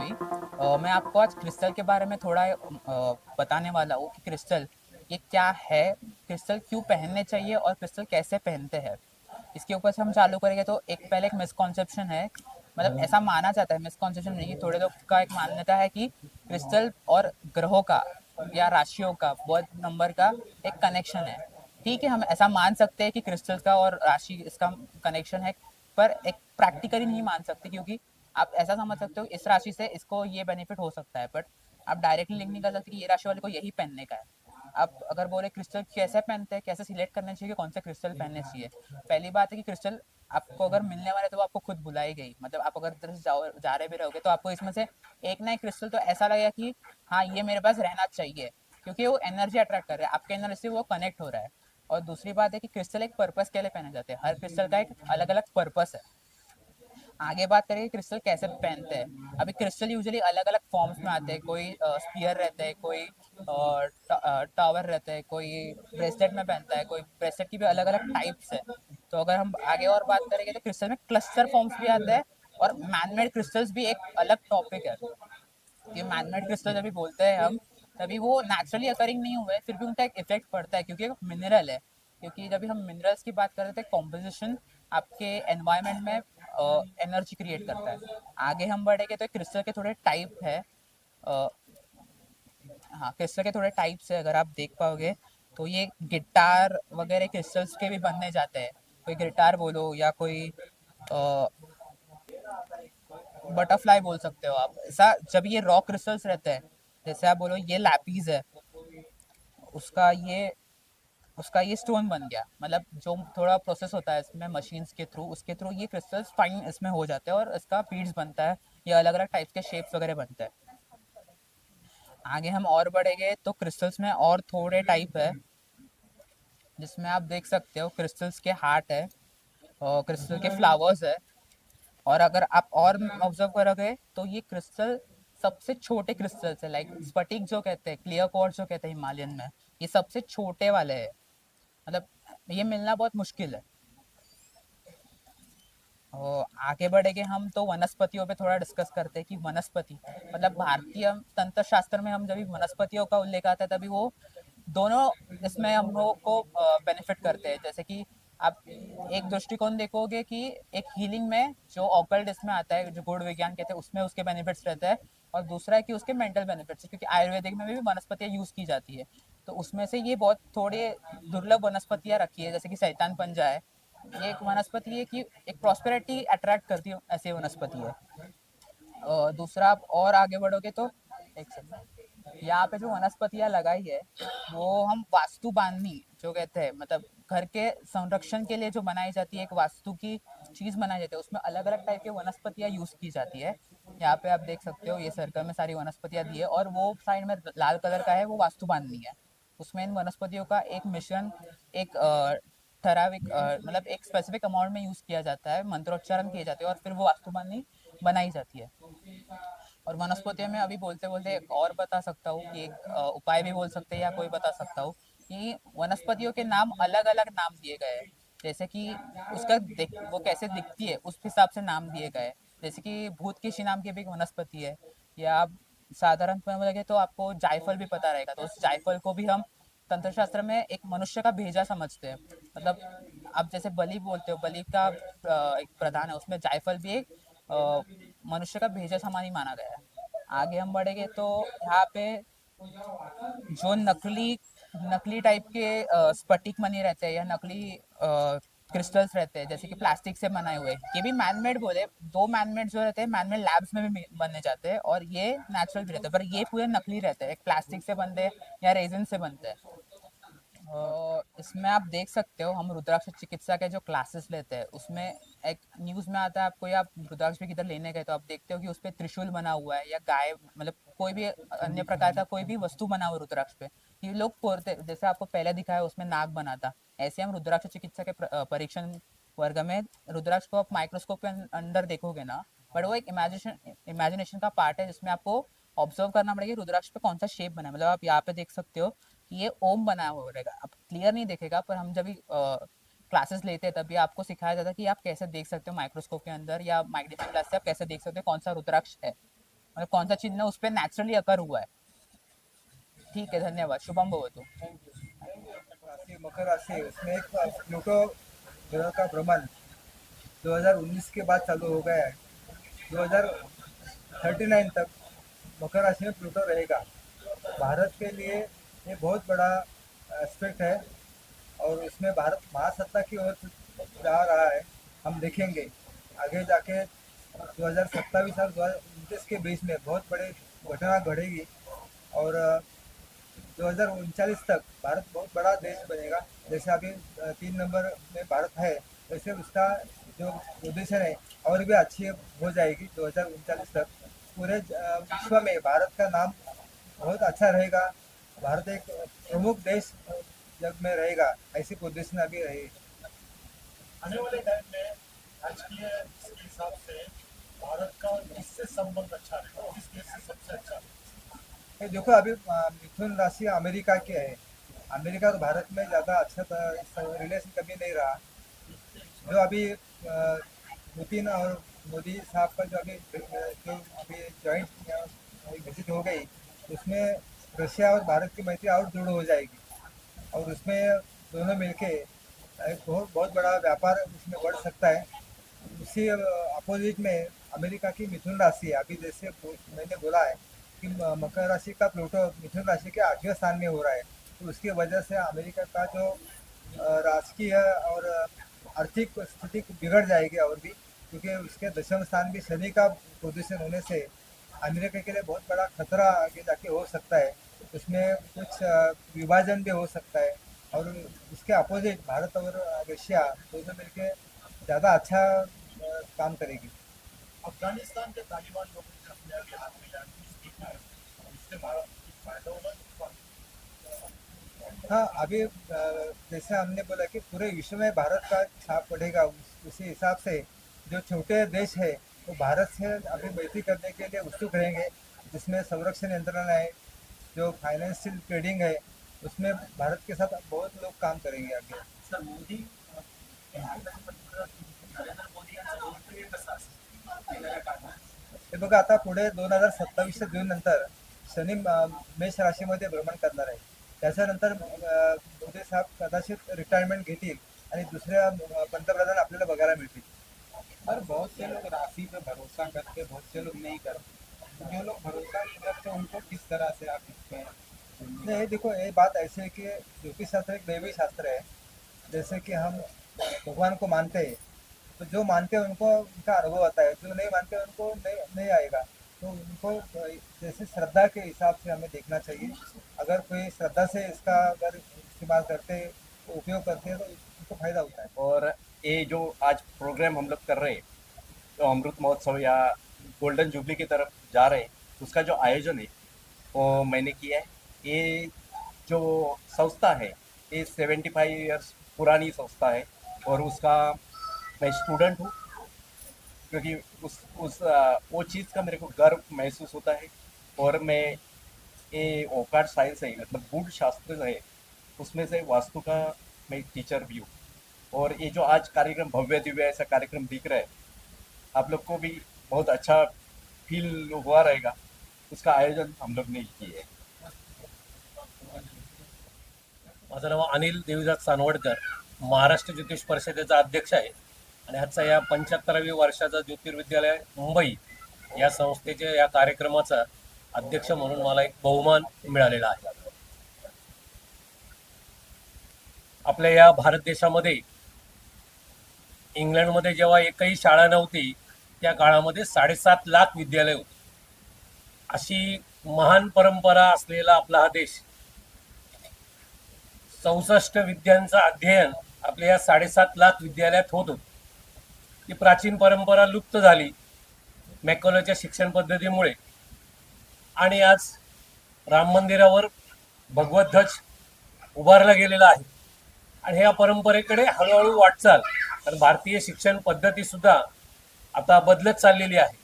अभी। मैं आपको आज क्रिस्टल के बारे में थोड़ा बताने वाला हूँ कि क्रिस्टल ये क्या है, क्रिस्टल क्यों पहनने चाहिए और क्रिस्टल कैसे पहनते हैं। इसके ऊपर से हम चालू करेंगे तो पहले एक मिसकॉन्सेप्शन है, मतलब ऐसा माना जाता है, मिसकॉन्सेप्शन नहीं, थोड़े लोग का एक मान्यता है कि क्रिस्टल और ग्रहों का या राशियों का, बर्थ नंबर का एक कनेक्शन है। ठीक है, हम ऐसा मान सकते हैं कि क्रिस्टल का और राशि इसका कनेक्शन है, पर एक प्रैक्टिकली नहीं मान सकते, क्योंकि आप ऐसा समझ सकते हो इस राशि से इसको ये बेनिफिट हो सकता है, बट आप डायरेक्टली लिंक नहीं कर सकते कि ये राशि वाले को यही पहनने का है। आप अगर बोले क्रिस्टल कैसे पहनते हैं, कैसे सिलेक्ट करना चाहिए कि कौन से क्रिस्टल पहनने चाहिए, पहली बात है कि क्रिस्टल आपको अगर मिलने वाले तो वो आपको खुद बुलाई गई, मतलब आप अगर इधर से जा रहे भी रहोगे तो आपको इसमें से एक ना एक क्रिस्टल तो ऐसा लगेगा कि हाँ ये मेरे पास रहना चाहिए, क्योंकि वो एनर्जी अट्रैक्ट कर रहा है, आपके एनर्जी से वो कनेक्ट हो रहा है। और दूसरी बात है कि क्रिस्टल एक पर्पस के लिए पहने जाते हैं, हर क्रिस्टल का एक अलग अलग पर्पस है। आगे बात करेंगे क्रिस्टल कैसे पहनते हैं। अभी क्रिस्टल यूजुअली अलग अलग फॉर्म्स में आते हैं, कोई स्पीयर रहता है, कोई टावर रहता है, कोई ब्रेसलेट में पहनता है, कोई ब्रेसलेट की भी अलग अलग टाइप्स है। तो अगर हम आगे और बात करेंगे तो क्रिस्टल में क्लस्टर फॉर्म्स भी आते हैं, और मैनमेड क्रिस्टल्स भी एक अलग टॉपिक है। ये मैनमेड क्रिस्टल जब भी बोलते हैं हम, तभी वो नेचुरली अकरिंग नहीं हुए, फिर भी उनका एक इफेक्ट पड़ता है क्योंकि एक मिनरल है। क्योंकि जब भी हम मिनरल्स की बात करते हैं, कॉम्पोजिशन आपके एनवायरनमेंट में एनर्जी क्रिएट करता है। आगे हम बढ़ेंगे तो क्रिस्टल के थोड़े टाइप है। अ, हाँ, क्रिस्टल के थोड़े टाइप्स है, अगर आप देख पाओगे तो ये गिटार वगैरह क्रिस्टल्स के भी बनने जाते हैं। कोई गिटार बोलो या कोई बटरफ्लाई बोल सकते हो आप। ऐसा जब ये रॉ क्रिस्टल्स रहते हैं, जैसे आप बोलो ये लैपीज है, उसका ये उसका ये स्टोन बन गया, मतलब जो थोड़ा प्रोसेस होता है इसमें मशीन्स के थ्रू, उसके थ्रू ये क्रिस्टल्स फाइन इसमें हो जाते हैं और इसका बीड्स बनता है, ये अलग अलग टाइप्स के शेप्स वगैरह बनते हैं। आगे हम और बढ़ेंगे तो क्रिस्टल्स में और थोड़े टाइप है, जिसमें आप देख सकते हो क्रिस्टल्स के हार्ट है और क्रिस्टल के फ्लावर्स है। और अगर आप और ऑब्जर्व करोगे तो ये क्रिस्टल सबसे छोटे क्रिस्टल्स है, लाइक स्फटिक जो कहते हैं, क्लियर क्वार्ट्ज जो कहते हैं हिमालयन में, ये सबसे छोटे वाले हैं, मतलब ये मिलना बहुत मुश्किल है। और आगे बढ़ेंगे हम तो वनस्पतियों पे थोड़ा डिस्कस करते हैं कि वनस्पति, मतलब भारतीय तंत्र शास्त्र में हम जब भी वनस्पतियों का उल्लेख आता है तभी वो दोनों इसमें हम लोग को बेनिफिट करते हैं। जैसे कि आप एक दृष्टिकोण देखोगे कि एक हीलिंग में जो ऑकल्ट इसमें आता है, जो गुण विज्ञान कहते हैं, उसमें उसके बेनिफिट्स रहते हैं, और दूसरा है कि उसके मेंटल बेनिफिट्स है, क्योंकि आयुर्वेदिक में भी वनस्पतियाँ यूज की जाती है। तो उसमें से ये बहुत थोड़े दुर्लभ वनस्पतियाँ रखी है, जैसे कि शैतान पंजा है, ये एक वनस्पति है कि एक प्रॉस्पेरिटी अट्रैक्ट करती है, ऐसी वनस्पति है। दूसरा आप और आगे बढ़ोगे तो एक सेकंड, यहाँ पे जो वनस्पतियाँ लगाई है वो हम वास्तु बांधनी जो कहते हैं, मतलब घर के संरक्षण के लिए जो बनाई जाती है, एक वास्तु की चीज बनाई जाती है, उसमें अलग अलग टाइप की वनस्पतियाँ यूज की जाती है। यहाँ पे आप देख सकते हो ये सर्कल में सारी वनस्पतियाँ दी है, और वो साइड में लाल कलर का है, वो वास्तु बांधनी है। उसमें इन वनस्पतियों का एक मिश्रण, एक ठराविक मतलब एक स्पेसिफिक अमाउंट में यूज किया जाता है, मंत्रोच्चारण किए जाते हैं, और फिर वो वास्तुबानी बनाई जाती है। और वनस्पतियों में अभी बोलते बोलते एक और बता सकता हूँ कि एक उपाय भी बोल सकते हैं या कोई बता सकता हूँ कि वनस्पतियों के नाम अलग अलग नाम दिए गए हैं। जैसे कि वो कैसे दिखती है उस हिसाब से नाम दिए गए हैं। जैसे कि भूत किसी नाम की भी एक वनस्पति है, या आप साधारण में लगे तो आपको जायफल भी पता रहेगा, तो उस जायफल को भी हम तंत्र शास्त्र में एक मनुष्य का भेजा समझते हैं। मतलब आप जैसे बलि बोलते हो, बलि का एक प्रधान है, उसमें जायफल भी एक मनुष्य का भेजा समान ही माना गया है। आगे हम बढ़ेंगे तो यहाँ पे जो नकली नकली टाइप के स्फटिक मनी रहते हैं या नकली क्रिस्टल्स रहते हैं, जैसे कि प्लास्टिक से बनाए हुए, ये भी मैनमेड बोले, दो मैनमेड जो रहते हैं मैनमेड लैब्स में भी बनने जाते हैं, और ये नेचुरल भी रहते हैं, पर ये पूरे नकली रहते हैं, एक प्लास्टिक से बनते हैं या रेजिन से बनते हैं। इसमें आप देख सकते हो हम रुद्राक्ष चिकित्सा के जो क्लासेस लेते हैं उसमें एक न्यूज़ में आता है आपको, या आप रुद्राक्ष भी किधर लेने गए तो आप देखते हो कि उस पर त्रिशूल बना हुआ है, या गाय, मतलब कोई भी अन्य प्रकार का कोई भी वस्तु बना हुआ है रुद्राक्ष पे। ये लोग पोरते, जैसे आपको पहले दिखाया उसमें नाग बना था, ऐसे हम रुद्राक्ष चिकित्सा के परीक्षण वर्ग में रुद्राक्ष को आप माइक्रोस्कोप के अंदर देखोगे ना, बट वो एक इमेजिनेशन का पार्ट है, जिसमें आपको ऑब्जर्व करना पड़ेगा रुद्राक्ष पे कौन सा शेप बना है। मतलब आप यहाँ पे देख सकते हो कि ये ओम बना हुआ रहेगा, अब क्लियर नहीं देखेगा, पर हम जब भी क्लासेस लेते हैं तभी आपको सिखाया जाता है कि आप कैसे देख सकते हो माइक्रोस्कोप के अंदर या मैग्नीफाइंग ग्लास से आप कैसे देख सकते हो कौन सा रुद्राक्ष है। मतलब कौन सा चिन्ह उस पर नेचुरली अकर हुआ है। ठीक है, धन्यवाद, शुभम भवतु। राशि मकर राशि है, उसमें एक प्लूटो ग्रह का भ्रमण 2019 के बाद चालू हो गया है। 2039 तक मकर राशि में प्लूटो रहेगा। भारत के लिए ये बहुत बड़ा एस्पेक्ट है और उसमें भारत महासत्ता की ओर जा रहा है। हम देखेंगे आगे जाके 2027 और 2029 के बीच में बहुत बड़ी घटना घटेगी और 2039 तक भारत बहुत बड़ा देश बनेगा। जैसे अभी 3 नंबर में भारत है, वैसे उसका जो पोजीशन है और भी अच्छी हो जाएगी 2039 तक। पूरे विश्व में भारत का नाम बहुत अच्छा रहेगा। भारत एक प्रमुख देश जग में रहेगा, ऐसी पोजीशन अभी रहेगी। आने वाले टाइम में राजकीय के हिसाब से भारत का किससे संबंध अच्छा रहेगा, किस देश से सबसे अच्छा रहेगा? ये देखो अभी मिथुन राशि अमेरिका की है। अमेरिका तो भारत में ज़्यादा अच्छा रिलेशन कभी नहीं रहा। जो अभी पुतिन और मोदी साहब का जो अभी जॉइंट विजिट हो गई, उसमें रशिया और भारत की मैत्री और दृढ़ हो जाएगी और उसमें दोनों मिलके एक बहुत बहुत बड़ा व्यापार उसमें बढ़ सकता है। उसी अपोजिट में अमेरिका की मिथुन राशि है। अभी जैसे मैंने बोला है कि मकर राशि का प्लूटो मिथुन राशि के 8वें स्थान में हो रहा है, तो उसकी वजह से अमेरिका का जो राजकीय और आर्थिक स्थिति बिगड़ जाएगी और भी, क्योंकि उसके 10वें स्थान भी शनि का पोजीशन होने से अमेरिका के लिए बहुत बड़ा खतरा आगे जाके हो सकता है। उसमें कुछ विभाजन भी हो सकता है और उसके अपोजिट भारत और रशिया दोनों मिलके ज़्यादा अच्छा काम करेगी। अफगानिस्तान के तालिबान लोगों ने अपने आगे हाथ मिला है, इससे भारत को फायदा होगा, नुकसान? हाँ, अभी जैसे हमने बोला कि पूरे विश्व में भारत का छाप पड़ेगा, उसी हिसाब से जो छोटे देश है वो भारत से अभी मैत्री करने के लिए उत्सुक रहेंगे। जिसमें संरक्षण यंत्रणा है, जो फाइनेंशियल ट्रेडिंग है, उसमें भारत के साथ बहुत लोग काम करेंगे आगे। सर मोदी नरेंद्र मोदी यांचं लोकप्रिय कसं असेल येणाऱ्या काळात? हे बघा आता पुढे 2027 जून नंतर शनी मेष राशीमध्ये भ्रमण करणार आहे। त्याच्यानंतर मोदी साहेब कदाचित रिटायरमेंट घेतील आणि दुसऱ्या पंतप्रधान आपल्याला बघायला मिळतील। पर बहुत से लोग राशि पे भरोसा करते, बहुत से लोग नहीं करते। जो लोग भरोसा नहीं करते उनको किस तरह से आप इसमें नहीं, देखो ये बात ऐसे है कि ज्योतिष शास्त्र एक दैवी शास्त्र है। जैसे कि हम भगवान को मानते हैं, तो जो मानते हैं उनको उनका अनुभव आता है, जो नहीं मानते उनको नहीं आएगा। तो उनको जैसे श्रद्धा के हिसाब से हमें देखना चाहिए। अगर कोई श्रद्धा से इसका अगर इस्तेमाल करते, उपयोग करते हैं, तो उनको फायदा होता है। और ये जो आज प्रोग्राम हम लोग कर रहे हैं, तो अमृत महोत्सव या गोल्डन जुबली की तरफ जा रहे हैं, उसका जो आयोजन है वो मैंने किया है। ये जो संस्था है ये 75 ईयर्स पुरानी संस्था है और उसका मैं स्टूडेंट हूँ, क्योंकि वो चीज़ का मेरे को गर्व महसूस होता है। और मैं ये ओकाट साइंस है, मतलब गूढ़ शास्त्र है, उसमें से वास्तु का मैं टीचर भी हूँ। और ये जो आज कार्यक्रम भव्य दिव्य ऐसा कार्यक्रम दिख रहा है, आप लोग को भी बहुत अच्छा फील हुआ रहेगा। उसका आयोजन हम लोग ने किया है। माझं नाव अनिल देवीदास सानवडकर, महाराष्ट्र ज्योतिष परिषदेचा अध्यक्ष आहे आणि आजचा या 75व्या वर्षाचा ज्योतिर्विद्यालय मुंबई या संस्थेच्या या कार्यक्रमाचा अध्यक्ष म्हणून मला एक बहुमान मिळालेला आहे। आपल्या या भारत देशामध्ये इंग्लंडमध्ये जेव्हा एकही शाळा नव्हती त्या काळामध्ये 7.5 लाख विद्यालय होती। अशी महान परंपरा असलेला आपला हा देश 64 विद्यांचं अध्ययन आपल्या या 7.5 लाख विद्यालयात होत होतं। ही प्राचीन परंपरा लुप्त झाली मॅकॉलेच्या शिक्षण पद्धतीमुळे आणि आज राम मंदिरावर भगवत ध्वज उभारला गेलेला आहे आणि या परंपरेकडे हळूहळू वाटचाल, कारण भारतीय शिक्षण पद्धती सुद्धा आता बदलत चाललेली आहे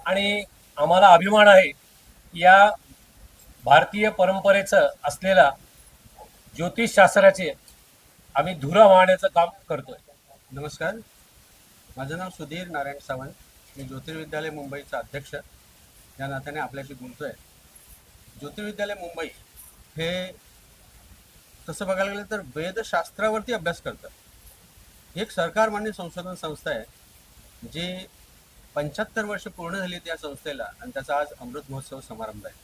आणि आम्हाला अभिमान आहे या भारतीय परंपरेचं असलेला ज्योतिषशास्त्राचे आम्ही धुरा वाहण्याचं काम करतोय। नमस्कार, माझं नाव सुधीर नारायण सावंत, मी ज्योतिर्विद्यालय मुंबईचा अध्यक्ष। या नात्याने आपल्याशी बोलतोय. ज्योतिर्विद्यालय मुंबई हे तसं बघायला गेलं तर वेदशास्त्रावरती अभ्यास करतं. ही एक सरकारमान्य संशोधन संस्था आहे जी 75 वर्ष पूर्ण झाली त्या संस्थेला आणि त्याचा आज अमृत महोत्सव समारंभ आहे.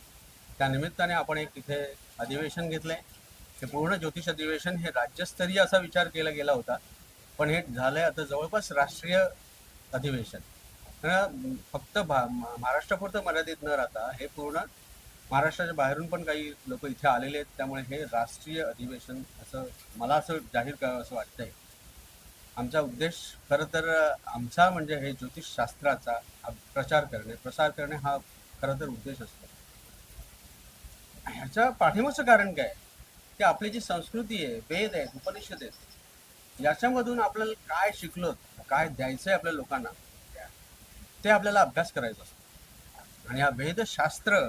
त्यानिमित्ताने आपण एक तिथे अधिवेशन घेतलंय. हे पूर्ण ज्योतिष अधिवेशन हे राज्यस्तरीय असा विचार केला गेला होता, पण हे झालंय आता जवळपास राष्ट्रीय अधिवेशन. फक्त महाराष्ट्रापुरतं मर्यादित न राहता हे पूर्ण महाराष्ट्राच्या बाहेरून पण काही लोक इथे आलेले आहेत. त्यामुळे हे राष्ट्रीय अधिवेशन असं मला असं जाहीर करावं असं वाटतंय. आमचा उद्देश खरं तर आमचा म्हणजे हे ज्योतिषशास्त्राचा प्रसार करणे हा खरं तर उद्देश असतो. ह्याच्या पाठिंबाचं कारण काय, की आपली जी संस्कृती आहे, वेद आहेत, उपनिषद आहेत, याच्यामधून आपल्याला काय शिकलो, काय द्यायचं आहे आपल्या लोकांना, ते आपल्याला अभ्यास करायचं असतं. आणि हा वेदशास्त्र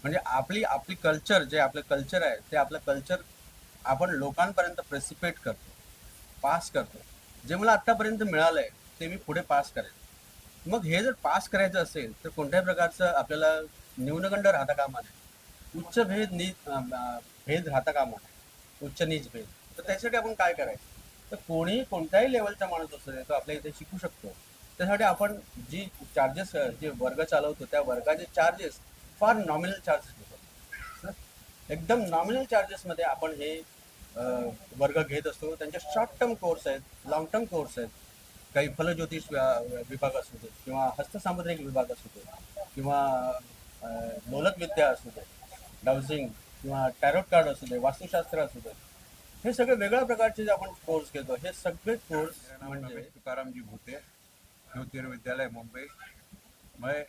म्हणजे आपली कल्चर, जे आपलं कल्चर आहे ते आपलं कल्चर आपण लोकांपर्यंत प्रेसिपेट करतो, पास करतो. जे मला आत्तापर्यंत मिळालं आहे ते मी पुढे पास करेन. मग हे जर पास करायचं असेल तर कोणत्याही प्रकारचं आपल्याला न्यूनगंड राहता कामा नये, उच्च भेद राहता कामा नये, उच्च नीच भेद. तर त्यासाठी आपण काय करायचं, तर कोणत्याही लेवलचा माणूस असतो तो आपल्या इथे शिकू शकतो. त्यासाठी आपण जी चार्जेस, जे वर्ग चालवतो त्या वर्गाचे चार्जेस फार नॉमिनल चार्जेस घेतो. एकदम नॉमिनल चार्जेसमध्ये आपण हे वर्ग घेत असतो. त्यांचे शॉर्ट टर्म कोर्स आहेत, लॉंग टर्म कोर्स आहेत. काही फलज्योतिष विभाग असू दे, किंवा हस्तसामुद्रिक विभाग असू दे, किंवा लोलक विद्या असू दे, डाउजिंग किंवा टॅरोट कार्ड असू दे, वास्तुशास्त्र असू दे, हे सगळे वेगळ्या प्रकारचे जे आपण कोर्स घेतो. हे सगळे कोर्स म्हणजे तुकाराम जी भूते, ज्योतिर्विद्यालय मुंबई। मैं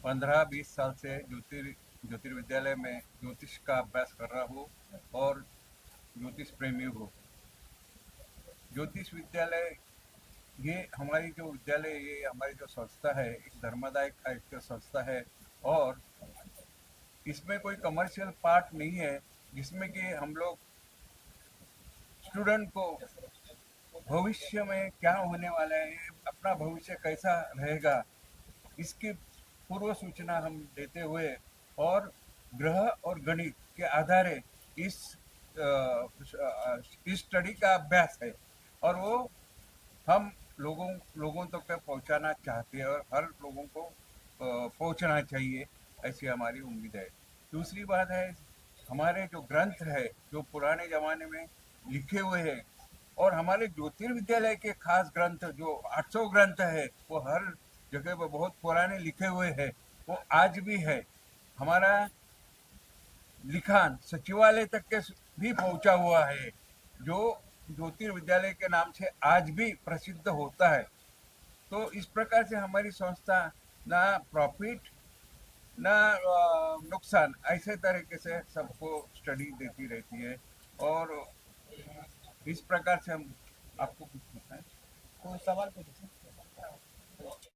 15-20 साल से ज्योतिर्विद्यालय में ज्योतिष का अभ्यास कर रहा हूँ और ज्योतिष प्रेमी हूँ। ज्योतिष विद्यालय ये हमारी जो विद्यालय, ये हमारी जो संस्था है, एक धर्मदायक एक संस्था है और इसमें कोई कमर्शियल पार्ट नहीं है, जिसमें कि हम लोग स्टूडेंट को भविष्य में क्या होने वाला है, अपना भविष्य कैसा रहेगा, इसकी पूर्व सूचना हम देते हुए और ग्रह और गणित के आधारे इस स्टडी का अभ्यास है और वो हम लोगों तक पहुंचाना चाहते हैं और हर लोगों को पहुंचना चाहिए, ऐसी हमारी उम्मीद है। दूसरी बात है, हमारे जो ग्रंथ है जो पुराने ज़माने में लिखे हुए हैं और हमारे ज्योतिर्विद्यालय के खास ग्रंथ जो 800 ग्रंथ है वो हर जगह पर बहुत पुराने लिखे हुए हैं, वो आज भी है। हमारा लिखान सचिवालय तक के भी पहुंचा हुआ है, जो ज्योतिर्विद्यालय के नाम से आज भी प्रसिद्ध होता है। तो इस प्रकार से हमारी संस्था ना प्रॉफिट ना नुकसान, ऐसे तरीके से सबको स्टडी देती रहती है और इस प्रकार से हम आपको कुछ बताएं। कोई सवाल पूछो।